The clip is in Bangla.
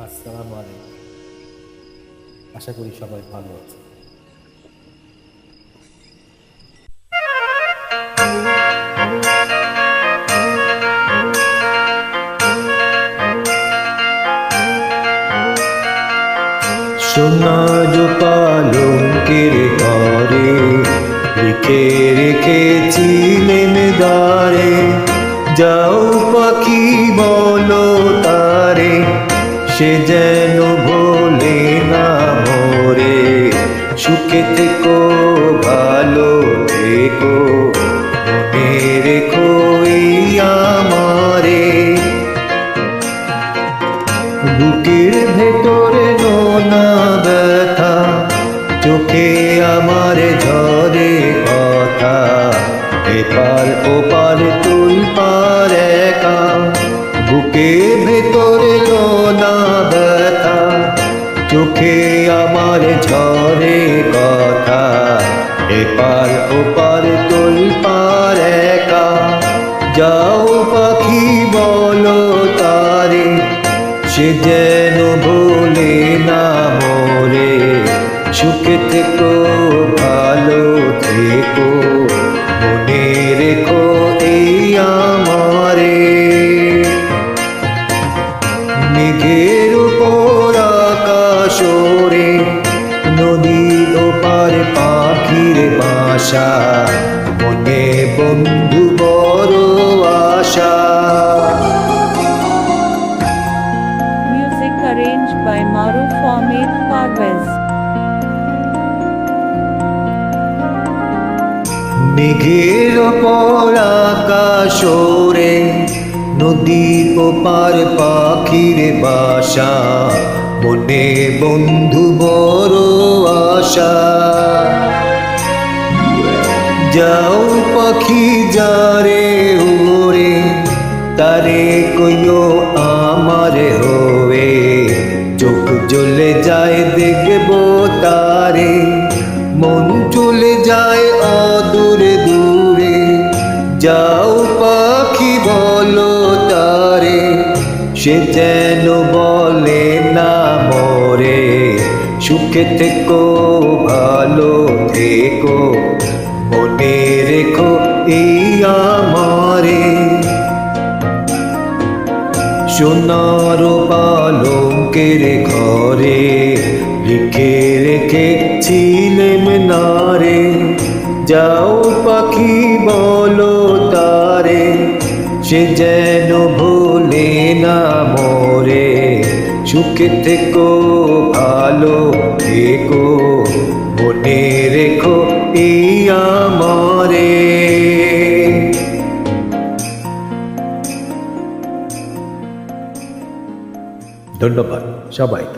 আসসালামু আলাইকুম। আশা করি সবাই ভালো আছে। সোনার পালঙ্কের ঘরে লিখে রেখেছিলেন দ্বারে, যাও পাখি বলো তারে, সে যেন ভোলে না মোরে। সুখে থেকো ভালো থেকো, মনে রেখো এই আমারে। বুকের ভেতরে নোনা ব্যথা, চোখে আমার ঝরে কথা, এপার ওপার তুই পার একা। বুকের ভেতরে নোনা ব্যথা, চোখে আমার ঝরে কথা, এপার ওপার তুই পার একা। যাও পাখি বলো তারে, সে যেন ভোলে না মোরে। সুখে থেকো ভালো থেকো, মনে রেখো এই আমারে। মেঘের উপর আকাশ ওরে, নদীর ওপারে পাখির বাসা, মনে বন্ধু বড় আশা। Music arranged by Maruf Ahmed Parvez. মেঘের ওপর আকাশ ওরে, নদীর ওপার পাখির বাসা, মনে বন্ধু বড় আশা। যাও পাখি যারে ওরে, তারে কইও আমার হোয়ে। চোখ জ্বলে যায় দেখবো তারে, মন চলে যায় অদূরে দূরে। যাও পাখি বলো তারে, সে যেন বলে না মোরে। সুখে থেকো ভালো থেকো, মনে রেখো এই আমারে। সোনার পালঙ্কের ঘরে লিখে রেখেছিলেন নারে, যাও পাখি বলো তারে, সে যেন ভোলে না মোরে। সুখে থেকো ভালো থেকো, মনে রেখো এই আমারে। ধন্যবাদ সবাইকে।